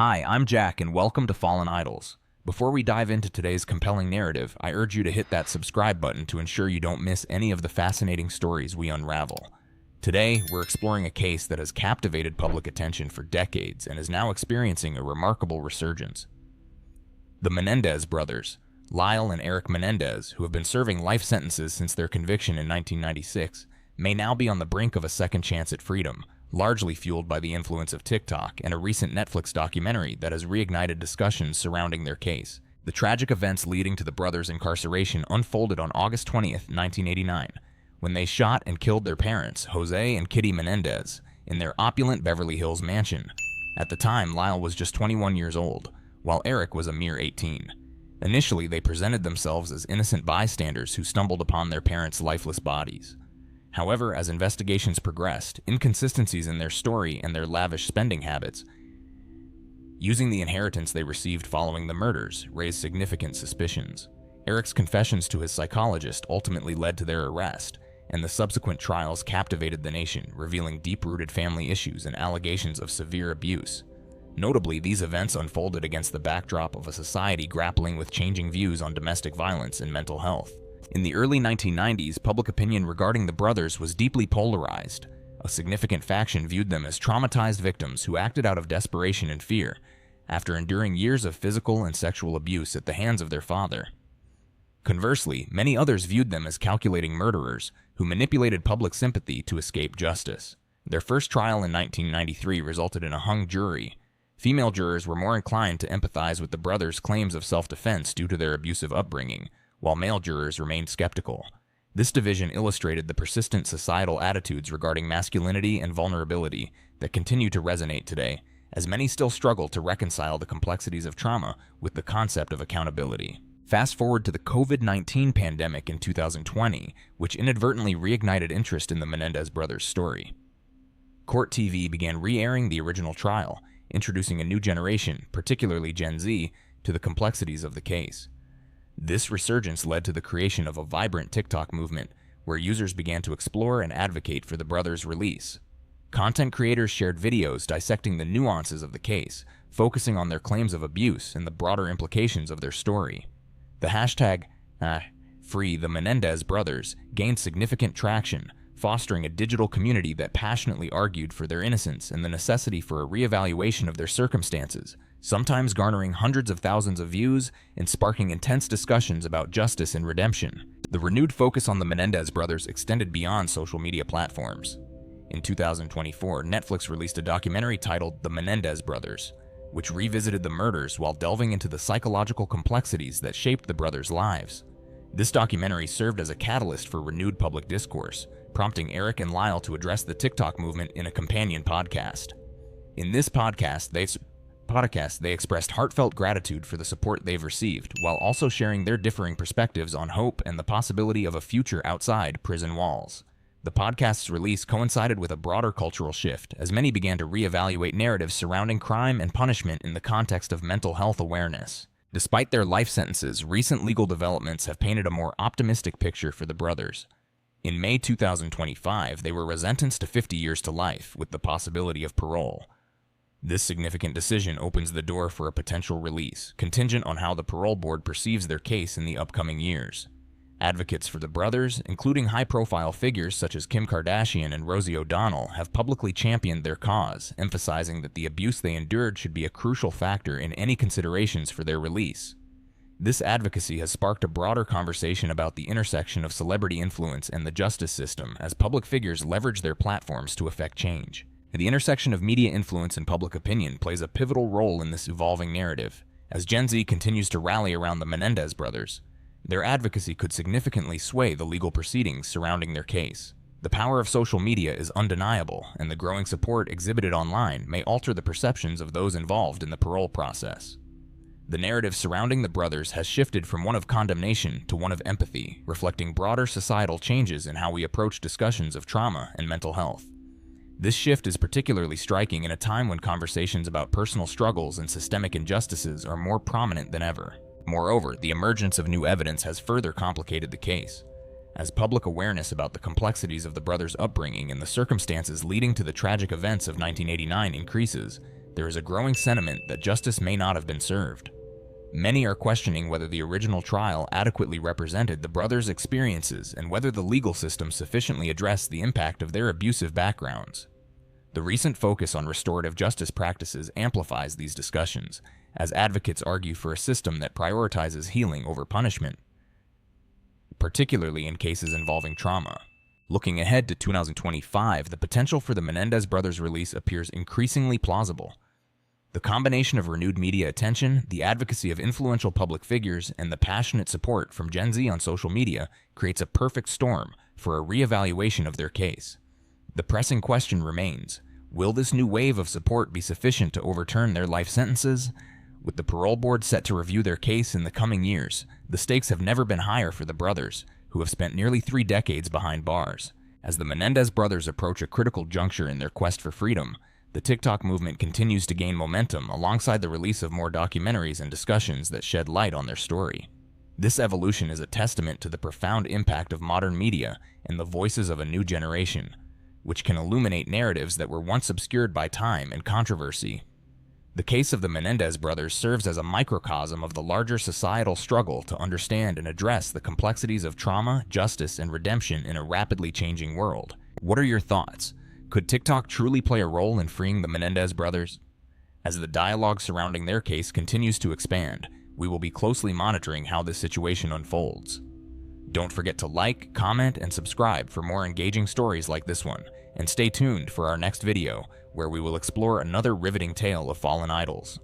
Hi, I'm Jack, and welcome to Fallen Idols. Before we dive into today's compelling narrative, I urge you to hit that subscribe button to ensure you don't miss any of the fascinating stories we unravel. Today, we're exploring a case that has captivated public attention for decades and is now experiencing a remarkable resurgence. The Menendez brothers, Lyle and Eric Menendez, who have been serving life sentences since their conviction in 1996, may now be on the brink of a second chance at freedom, largely fueled by the influence of TikTok and a recent Netflix documentary that has reignited discussions surrounding their case. The tragic events leading to the brothers' incarceration unfolded on August 20th, 1989, when they shot and killed their parents, Jose and Kitty Menendez, in their opulent Beverly Hills mansion. At the time, Lyle was just 21 years old, while Eric was a mere 18. Initially, they presented themselves as innocent bystanders who stumbled upon their parents' lifeless bodies. However, as investigations progressed, inconsistencies in their story and their lavish spending habits, using the inheritance they received following the murders, raised significant suspicions. Eric's confessions to his psychologist ultimately led to their arrest, and the subsequent trials captivated the nation, revealing deep-rooted family issues and allegations of severe abuse. Notably, these events unfolded against the backdrop of a society grappling with changing views on domestic violence and mental health. In the early 1990s, public opinion regarding the brothers was deeply polarized. A significant faction viewed them as traumatized victims who acted out of desperation and fear, after enduring years of physical and sexual abuse at the hands of their father. Conversely, many others viewed them as calculating murderers who manipulated public sympathy to escape justice. Their first trial in 1993 resulted in a hung jury. Female jurors were more inclined to empathize with the brothers' claims of self-defense due to their abusive upbringing, while male jurors remained skeptical. This division illustrated the persistent societal attitudes regarding masculinity and vulnerability that continue to resonate today, as many still struggle to reconcile the complexities of trauma with the concept of accountability. Fast forward to the COVID-19 pandemic in 2020, which inadvertently reignited interest in the Menendez brothers' story. Court TV began re-airing the original trial, introducing a new generation, particularly Gen Z, to the complexities of the case. This resurgence led to the creation of a vibrant TikTok movement, where users began to explore and advocate for the brothers' release. Content creators shared videos dissecting the nuances of the case, focusing on their claims of abuse and the broader implications of their story. The hashtag, #FreeTheMenendezBrothers, gained significant traction, fostering a digital community that passionately argued for their innocence and the necessity for a reevaluation of their circumstances, sometimes garnering hundreds of thousands of views and sparking intense discussions about justice and redemption. The renewed focus on the Menendez brothers extended beyond social media platforms. In 2024, Netflix released a documentary titled The Menendez Brothers, which revisited the murders while delving into the psychological complexities that shaped the brothers' lives. This documentary served as a catalyst for renewed public discourse, prompting Eric and Lyle to address the TikTok movement in a companion podcast. In this podcast, they expressed heartfelt gratitude for the support they've received, while also sharing their differing perspectives on hope and the possibility of a future outside prison walls. The podcast's release coincided with a broader cultural shift, as many began to reevaluate narratives surrounding crime and punishment in the context of mental health awareness. Despite their life sentences, recent legal developments have painted a more optimistic picture for the brothers. In May 2025, they were sentenced to 50 years to life, with the possibility of parole. This significant decision opens the door for a potential release, contingent on how the parole board perceives their case in the upcoming years. Advocates for the brothers, including high-profile figures such as Kim Kardashian and Rosie O'Donnell, have publicly championed their cause, emphasizing that the abuse they endured should be a crucial factor in any considerations for their release. This advocacy has sparked a broader conversation about the intersection of celebrity influence and the justice system as public figures leverage their platforms to effect change. The intersection of media influence and public opinion plays a pivotal role in this evolving narrative. As Gen Z continues to rally around the Menendez brothers, their advocacy could significantly sway the legal proceedings surrounding their case. The power of social media is undeniable, and the growing support exhibited online may alter the perceptions of those involved in the parole process. The narrative surrounding the brothers has shifted from one of condemnation to one of empathy, reflecting broader societal changes in how we approach discussions of trauma and mental health. This shift is particularly striking in a time when conversations about personal struggles and systemic injustices are more prominent than ever. Moreover, the emergence of new evidence has further complicated the case. As public awareness about the complexities of the brothers' upbringing and the circumstances leading to the tragic events of 1989 increases, there is a growing sentiment that justice may not have been served. Many are questioning whether the original trial adequately represented the brothers' experiences and whether the legal system sufficiently addressed the impact of their abusive backgrounds. The recent focus on restorative justice practices amplifies these discussions, as advocates argue for a system that prioritizes healing over punishment, particularly in cases involving trauma. Looking ahead to 2025, the potential for the Menendez brothers' release appears increasingly plausible. The combination of renewed media attention, the advocacy of influential public figures, and the passionate support from Gen Z on social media creates a perfect storm for a reevaluation of their case. The pressing question remains, will this new wave of support be sufficient to overturn their life sentences? With the parole board set to review their case in the coming years, the stakes have never been higher for the brothers, who have spent nearly 3 decades behind bars. As the Menendez brothers approach a critical juncture in their quest for freedom, the TikTok movement continues to gain momentum alongside the release of more documentaries and discussions that shed light on their story. This evolution is a testament to the profound impact of modern media and the voices of a new generation, which can illuminate narratives that were once obscured by time and controversy. The case of the Menendez brothers serves as a microcosm of the larger societal struggle to understand and address the complexities of trauma, justice, and redemption in a rapidly changing world. What are your thoughts? Could TikTok truly play a role in freeing the Menendez brothers? As the dialogue surrounding their case continues to expand, we will be closely monitoring how this situation unfolds. Don't forget to like, comment, and subscribe for more engaging stories like this one, and stay tuned for our next video, where we will explore another riveting tale of fallen idols.